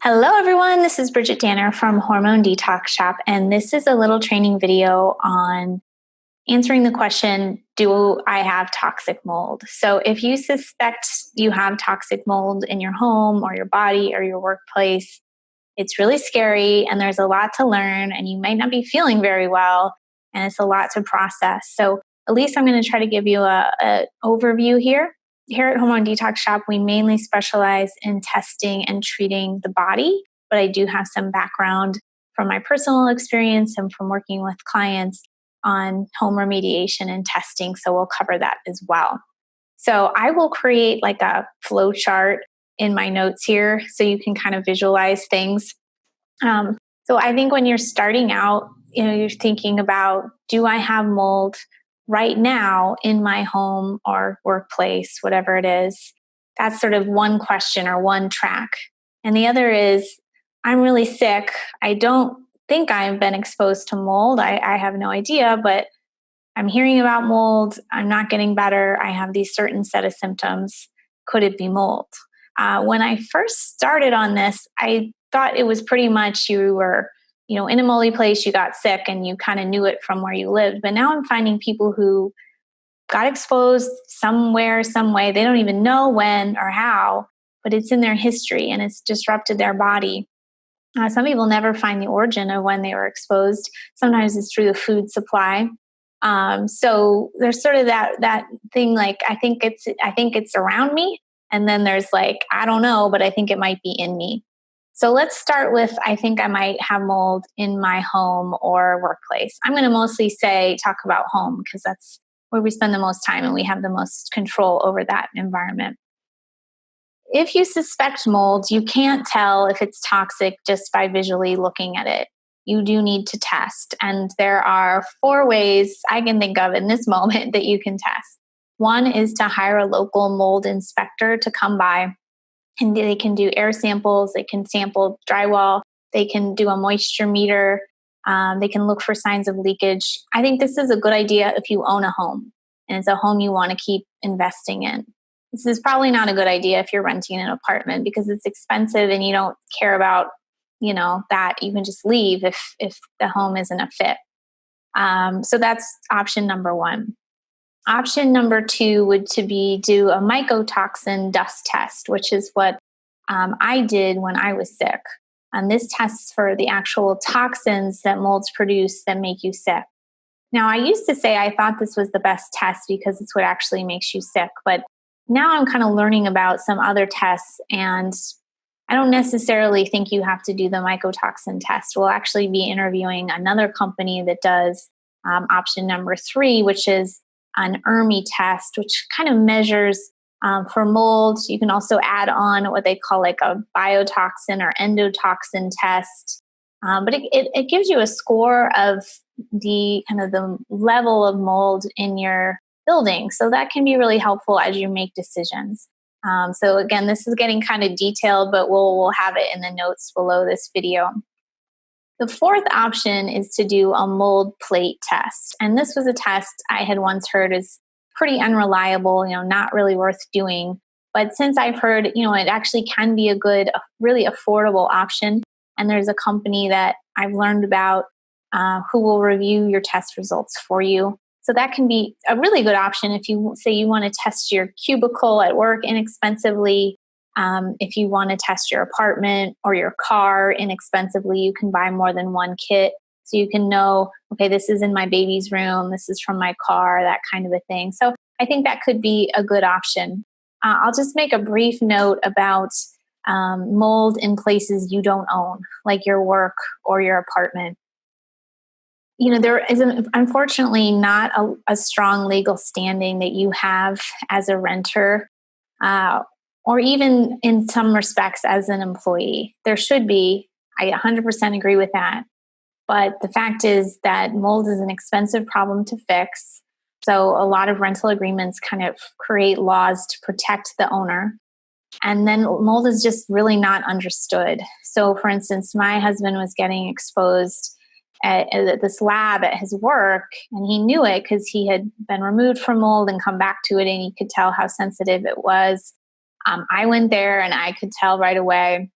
Hello, everyone. This is Bridgit Danner from Hormone Detox Shop, and this is a little training video on answering the question, do I have toxic mold? So if you suspect you have toxic mold in your home or your body or your workplace, it's really scary and there's a lot to learn and you might not be feeling very well and it's a lot to process. So at least I'm going to try to give you a overview here. Here at Hormone Detox Shop, we mainly specialize in testing and treating the body, but I do have some background from my personal experience and from working with clients on home remediation and testing, so we'll cover that as well. So I will create like a flow chart in my notes here so you can kind of visualize things. So I think when you're starting out, you're thinking about, do I have mold right now in my home or workplace, whatever it is? That's sort of one question or one track. And the other is, I'm really sick. I don't think I've been exposed to mold. I have no idea, but I'm hearing about mold. I'm not getting better. I have these certain set of symptoms. Could it be mold? When I first started on this, I thought it was pretty much you were in a moldy place, you got sick and you kind of knew it from where you lived. But now I'm finding people who got exposed somewhere, some way. They don't even know when or how, but it's in their history and it's disrupted their body. Some people never find the origin of when they were exposed. Sometimes it's through the food supply. So there's sort of that thing like, I think it's around me. And then there's like, I don't know, but I think it might be in me. So let's start with, I think I might have mold in my home or workplace. I'm going to mostly talk about home because that's where we spend the most time and we have the most control over that environment. If you suspect mold, you can't tell if it's toxic just by visually looking at it. You do need to test. And there are 4 ways I can think of in this moment that you can test. One is to hire a local mold inspector to come by. And they can do air samples, they can sample drywall, they can do a moisture meter, they can look for signs of leakage. I think this is a good idea if you own a home and it's a home you want to keep investing in. This is probably not a good idea if you're renting an apartment because it's expensive and you don't care about, that. You can just leave if the home isn't a fit. So that's option number 1. Option number 2 would to be do a mycotoxin dust test, which is what I did when I was sick. And this tests for the actual toxins that molds produce that make you sick. Now, I used to say I thought this was the best test because it's what actually makes you sick. But now I'm kind of learning about some other tests, and I don't necessarily think you have to do the mycotoxin test. We'll actually be interviewing another company that does option number 3, which is an ERMI test, which kind of measures for mold. You can also add on what they call like a Biotoxin or Endotoxin test. But it gives you a score of the kind of the level of mold in your building. So that can be really helpful as you make decisions. So again, this is getting kind of detailed, but we'll have it in the notes below this video. The 4th option is to do a mold plate test. And this was a test I had once heard is pretty unreliable, not really worth doing. But since I've heard, it actually can be a good, really affordable option. And there's a company that I've learned about who will review your test results for you. So that can be a really good option if you say you want to test your cubicle at work inexpensively. If you want to test your apartment or your car inexpensively, you can buy more than one kit. So you can know, okay, this is in my baby's room, this is from my car, that kind of a thing. So I think that could be a good option. I'll just make a brief note about mold in places you don't own, like your work or your apartment. There is unfortunately not a strong legal standing that you have as a renter. Or even in some respects as an employee. There should be. I 100% agree with that. But the fact is that mold is an expensive problem to fix. So a lot of rental agreements kind of create laws to protect the owner. And then mold is just really not understood. So for instance, my husband was getting exposed at this lab at his work, and he knew it because he had been removed from mold and come back to it, and he could tell how sensitive it was. I went there and I could tell right away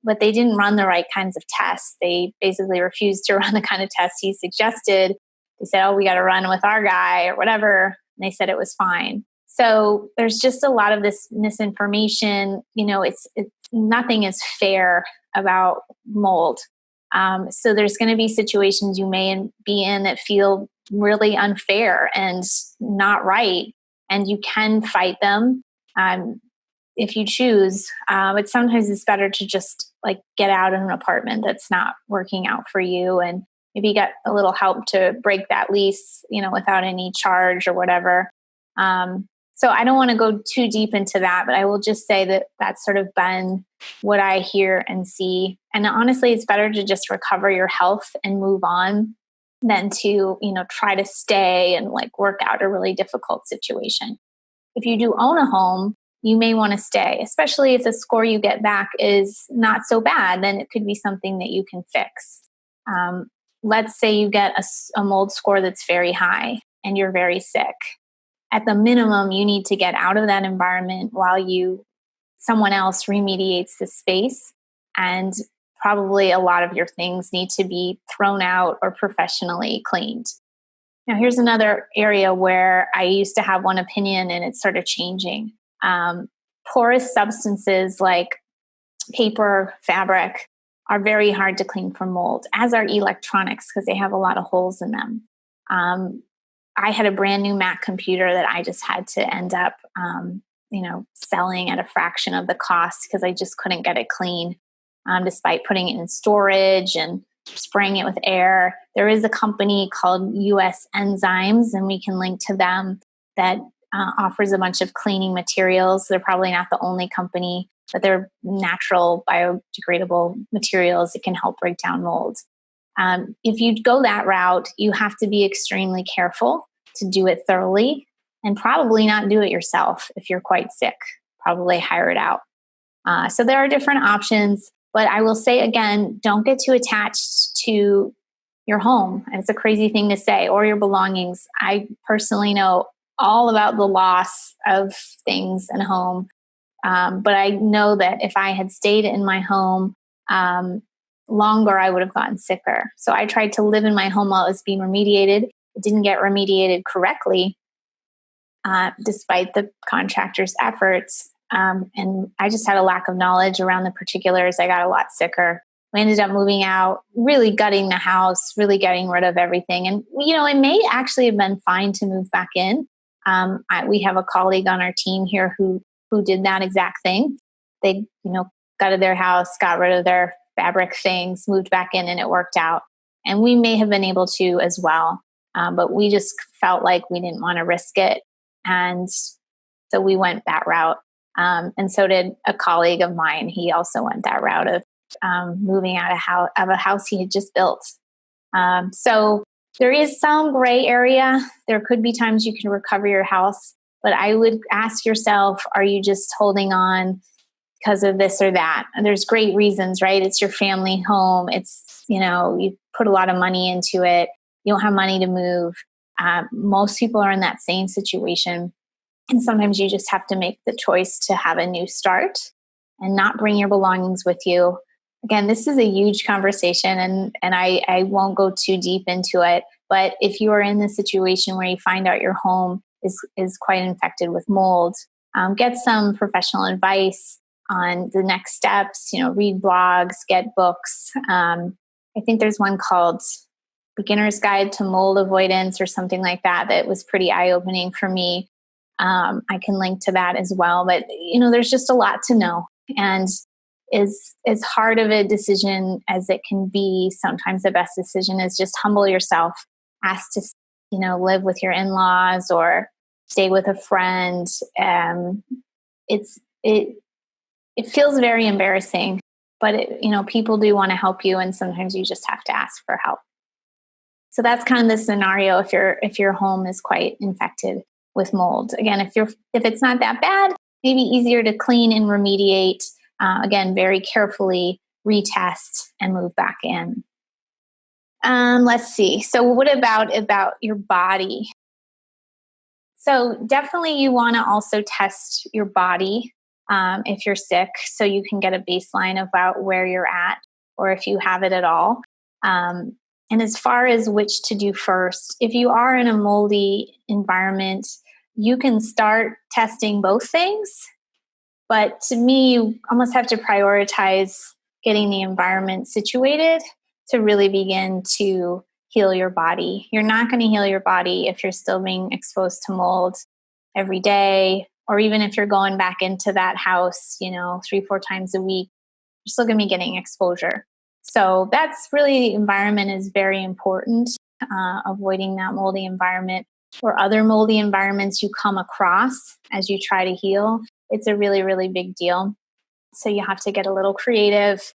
but they didn't run the right kinds of tests. They basically refused to run the kind of tests he suggested. They said, oh, we got to run with our guy or whatever. And they said it was fine. So there's just a lot of this misinformation. It's nothing is fair about mold. So there's going to be situations you may be in that feel really unfair and not right. And you can fight them if you choose. But sometimes it's better to just get out of an apartment that's not working out for you, and maybe get a little help to break that lease, without any charge or whatever. So I don't want to go too deep into that, but I will just say that that's sort of been what I hear and see. And honestly, it's better to just recover your health and move on than to, try to stay and work out a really difficult situation. If you do own a home, you may want to stay, especially if the score you get back is not so bad, then it could be something that you can fix. Let's say you get a mold score that's very high and you're very sick. At the minimum, you need to get out of that environment while someone else remediates the space, and probably a lot of your things need to be thrown out or professionally cleaned. Now, here's another area where I used to have one opinion and it's sort of changing. Porous substances like paper, fabric are very hard to clean from mold, as are electronics because they have a lot of holes in them. I had a brand new Mac computer that I just had to end up, selling at a fraction of the cost because I just couldn't get it clean, despite putting it in storage and spraying it with air. There is a company called US Enzymes, and we can link to them, that offers a bunch of cleaning materials. They're probably not the only company, but they're natural biodegradable materials that can help break down mold. If you go that route, you have to be extremely careful to do it thoroughly, and probably not do it yourself if you're quite sick. Probably hire it out. So there are different options, but I will say again, don't get too attached to your home. And it's a crazy thing to say, or your belongings. I personally know all about the loss of things in home. But I know that if I had stayed in my home longer, I would have gotten sicker. So I tried to live in my home while it was being remediated. It didn't get remediated correctly, despite the contractor's efforts. And I just had a lack of knowledge around the particulars. I got a lot sicker. We ended up moving out, really gutting the house, really getting rid of everything. And, it may actually have been fine to move back in. We have a colleague on our team here who did that exact thing. They, gutted their house, got rid of their fabric things, moved back in, and it worked out. And we may have been able to as well. But we just felt like we didn't want to risk it. And so we went that route. And so did a colleague of mine. He also went that route of moving out of a house he had just built. So there is some gray area. There could be times you can recover your house, but I would ask yourself, are you just holding on because of this or that? And there's great reasons, right? It's your family home. It's, you put a lot of money into it. You don't have money to move. Most people are in that same situation. And sometimes you just have to make the choice to have a new start and not bring your belongings with you. Again, this is a huge conversation, and I won't go too deep into it. But if you are in the situation where you find out your home is quite infected with mold, get some professional advice on the next steps. Read blogs, get books. I think there's one called Beginner's Guide to Mold Avoidance or something like that that was pretty eye-opening for me. I can link to that as well. But, there's just a lot to know. And as hard of a decision as it can be, sometimes the best decision is just humble yourself. Ask to, live with your in-laws or stay with a friend. It feels very embarrassing, but people do want to help you, and sometimes you just have to ask for help. So that's kind of the scenario if your home is quite infected with mold. Again, if it's not that bad, maybe easier to clean and remediate. Again, very carefully retest and move back in. Let's see. So what about your body? So definitely you want to also test your body if you're sick, so you can get a baseline about where you're at or if you have it at all. And as far as which to do first, if you are in a moldy environment, you can start testing both things. But to me, you almost have to prioritize getting the environment situated to really begin to heal your body. You're not going to heal your body if you're still being exposed to mold every day, or even if you're going back into that house, 3-4 times a week, you're still going to be getting exposure. So that's really, environment is very important, avoiding that moldy environment or other moldy environments you come across as you try to heal. It's a really, really big deal. So you have to get a little creative,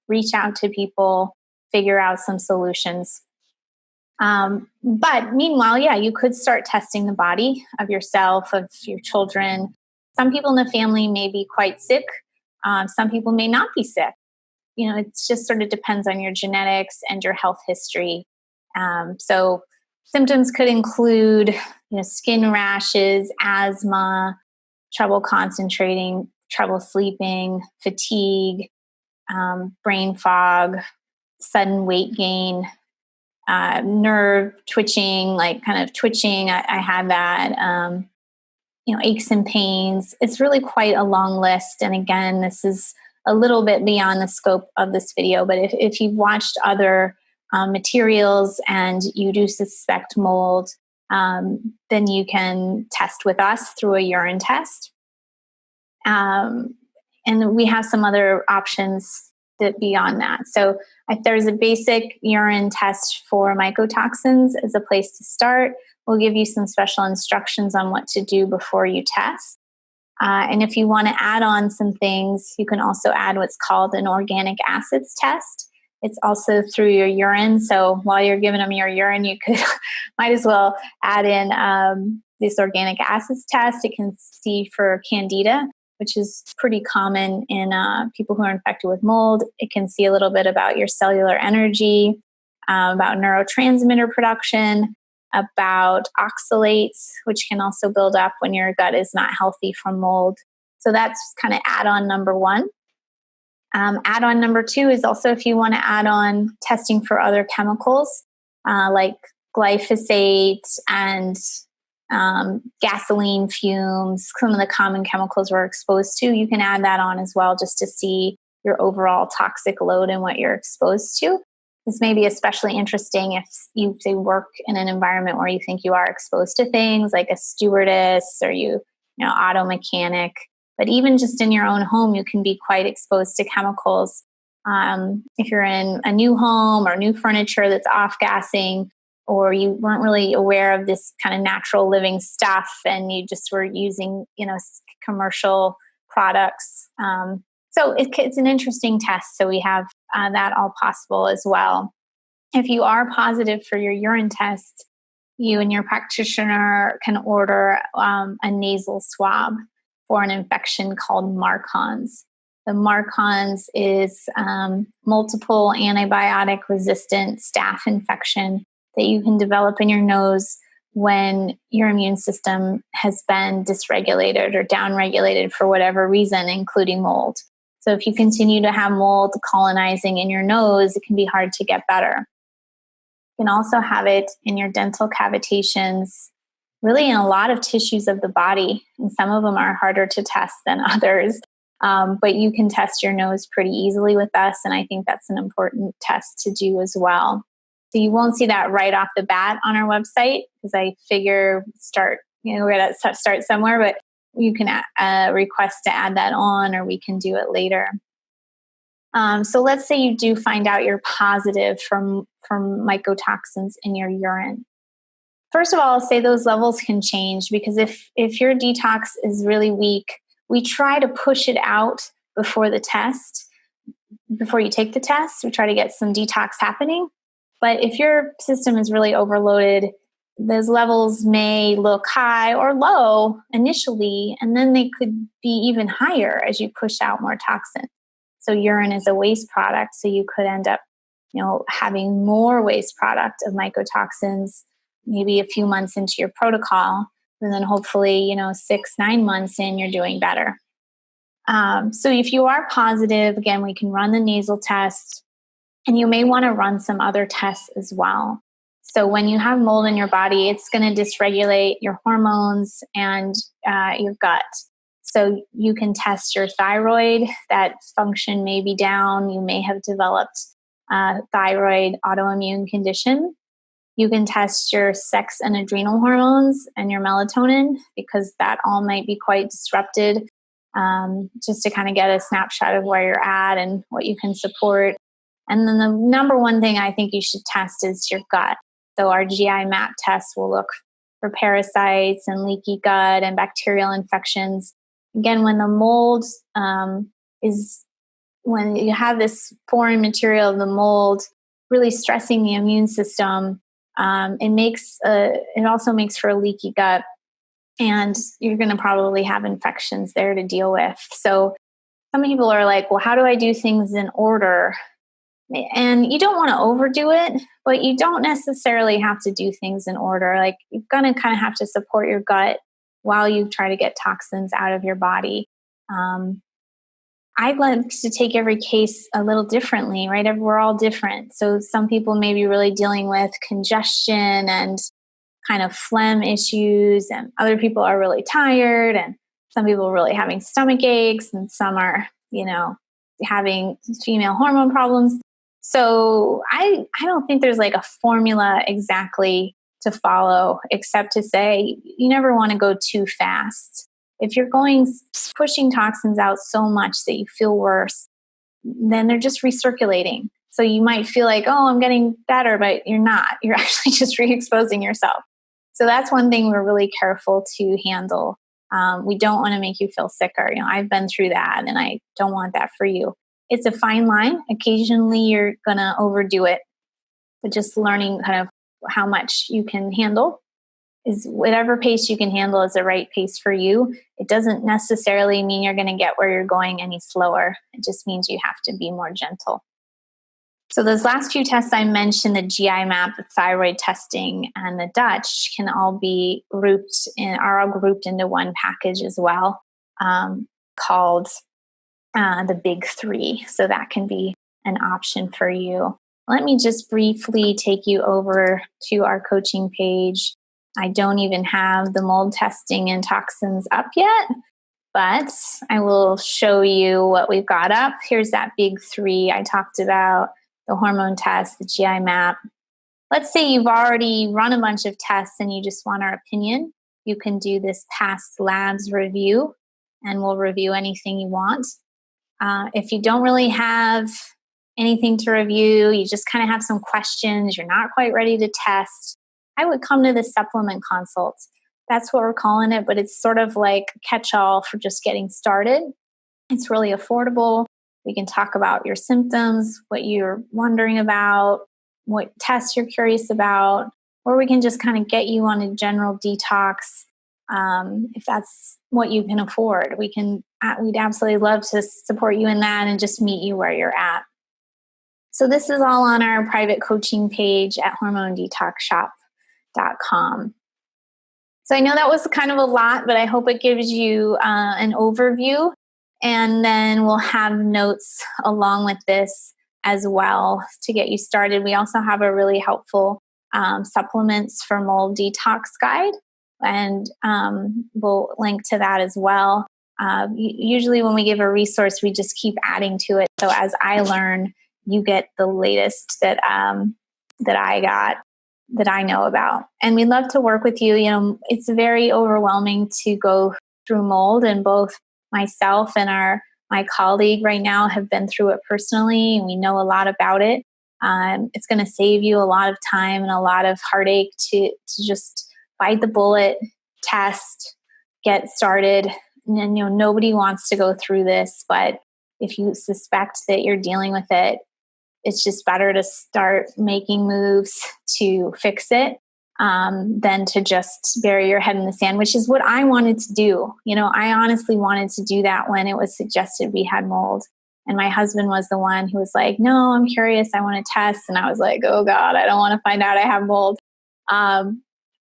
reach out to people, figure out some solutions. But meanwhile, you could start testing the body of yourself, of your children. Some people in the family may be quite sick. Some people may not be sick. It just sort of depends on your genetics and your health history. So symptoms could include, skin rashes, asthma, trouble concentrating, trouble sleeping, fatigue, brain fog, sudden weight gain, nerve twitching, like kind of twitching. I had that, aches and pains. It's really quite a long list. And again, this is a little bit beyond the scope of this video, but if you've watched other materials and you do suspect mold, then you can test with us through a urine test. And we have some other options beyond that. So there's a basic urine test for mycotoxins as a place to start. We'll give you some special instructions on what to do before you test. And if you want to add on some things, you can also add what's called an organic acids test. It's also through your urine. So while you're giving them your urine, you could might as well add in this organic acids test. It can see for candida, which is pretty common in people who are infected with mold. It can see a little bit about your cellular energy, about neurotransmitter production, about oxalates, which can also build up when your gut is not healthy from mold. So that's kind of add-on number one. Add-on number two is also if you want to add on testing for other chemicals like glyphosate and gasoline fumes, some of the common chemicals we're exposed to. You can add that on as well just to see your overall toxic load and what you're exposed to. This may be especially interesting if you say work in an environment where you think you are exposed to things like a stewardess or auto mechanic. But even just in your own home, you can be quite exposed to chemicals. If you're in a new home or new furniture that's off-gassing, or you weren't really aware of this kind of natural living stuff and you just were using, commercial products. So it's an interesting test. So we have that all possible as well. If you are positive for your urine test, you and your practitioner can order a nasal swab for an infection called MARCoNS. The MARCoNS is multiple antibiotic resistant staph infection that you can develop in your nose when your immune system has been dysregulated or downregulated for whatever reason, including mold. So if you continue to have mold colonizing in your nose, it can be hard to get better. You can also have it in your dental cavitations, really in a lot of tissues of the body. And some of them are harder to test than others. But you can test your nose pretty easily with us. And I think that's an important test to do as well. So you won't see that right off the bat on our website because I figure we're going to start somewhere, but you can request to add that on or we can do it later. So let's say you do find out you're positive from mycotoxins in your urine. First of all, I'll say those levels can change because if your detox is really weak, we try to push it out before you take the test. We try to get some detox happening. But if your system is really overloaded, those levels may look high or low initially, and then they could be even higher as you push out more toxin. So urine is a waste product, so you could end up, having more waste product of mycotoxins maybe a few months into your protocol, and then hopefully, 6-9 months in, you're doing better. So if you are positive, again, we can run the nasal test, and you may want to run some other tests as well. So when you have mold in your body, it's going to dysregulate your hormones and your gut. So you can test your thyroid. That function may be down. You may have developed thyroid autoimmune condition. You can test your sex and adrenal hormones and your melatonin, because that all might be quite disrupted, just to kind of get a snapshot of where you're at and what you can support. And then the number one thing I think you should test is your gut. So our GI map test will look for parasites and leaky gut and bacterial infections. Again, when the mold when you have this foreign material of the mold really stressing the immune system, it also makes for a leaky gut, and you're going to probably have infections there to deal with. So some people are like, well, how do I do things in order? And you don't want to overdo it, but you don't necessarily have to do things in order. Like, you're going to kind of have to support your gut while you try to get toxins out of your body. I'd like to take every case a little differently, right? We're all different. So some people may be really dealing with congestion and kind of phlegm issues, and other people are really tired, and some people are really having stomach aches, and some are, having female hormone problems. So I don't think there's like a formula exactly to follow, except to say you never want to go too fast. If you're pushing toxins out so much that you feel worse, then they're just recirculating. So you might feel like, oh, I'm getting better, but you're not. You're actually just re-exposing yourself. So that's one thing we're really careful to handle. We don't want to make you feel sicker. I've been through that, and I don't want that for you. It's a fine line. Occasionally you're going to overdo it, but just learning kind of how much you can handle. Is whatever pace you can handle is the right pace for you. It doesn't necessarily mean you're going to get where you're going any slower. It just means you have to be more gentle. So those last few tests I mentioned, the GI map, the thyroid testing, and the Dutch, are all grouped into one package as well, called the Big Three. So that can be an option for you. Let me just briefly take you over to our coaching page. I don't even have the mold testing and toxins up yet, but I will show you what we've got up. Here's that Big Three I talked about: the hormone test, the GI map. Let's say you've already run a bunch of tests and you just want our opinion. You can do this past labs review, and we'll review anything you want. If you don't really have anything to review, you just kind of have some questions, you're not quite ready to test, I would come to the supplement consult. That's what we're calling it, but it's sort of like a catch-all for just getting started. It's really affordable. We can talk about your symptoms, what you're wondering about, what tests you're curious about, or we can just kind of get you on a general detox if that's what you can afford. We'd absolutely love to support you in that and just meet you where you're at. So this is all on our private coaching page at hormonedetoxshop.com. So I know that was kind of a lot, but I hope it gives you an overview. And then we'll have notes along with this as well to get you started. We also have a really helpful supplements for mold detox guide, and we'll link to that as well. Usually when we give a resource, we just keep adding to it. So as I learn, you get the latest that I know about. And we'd love to work with you. It's very overwhelming to go through mold, and both myself and my colleague right now have been through it personally, and we know a lot about it. It's going to save you a lot of time and a lot of heartache to just bite the bullet, test, get started. And nobody wants to go through this, but if you suspect that you're dealing with it, it's just better to start making moves to fix it than to just bury your head in the sand, which is what I wanted to do. I honestly wanted to do that when it was suggested we had mold. And my husband was the one who was like, no, I'm curious, I want to test. And I was like, oh God, I don't want to find out I have mold.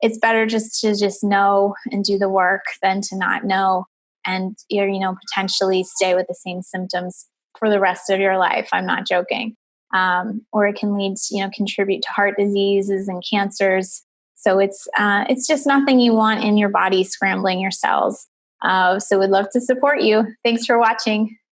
It's better just to know and do the work than to not know and you're, potentially stay with the same symptoms for the rest of your life. I'm not joking. Or it can lead to, contribute to heart diseases and cancers. So it's just nothing you want in your body scrambling your cells. So we'd love to support you. Thanks for watching.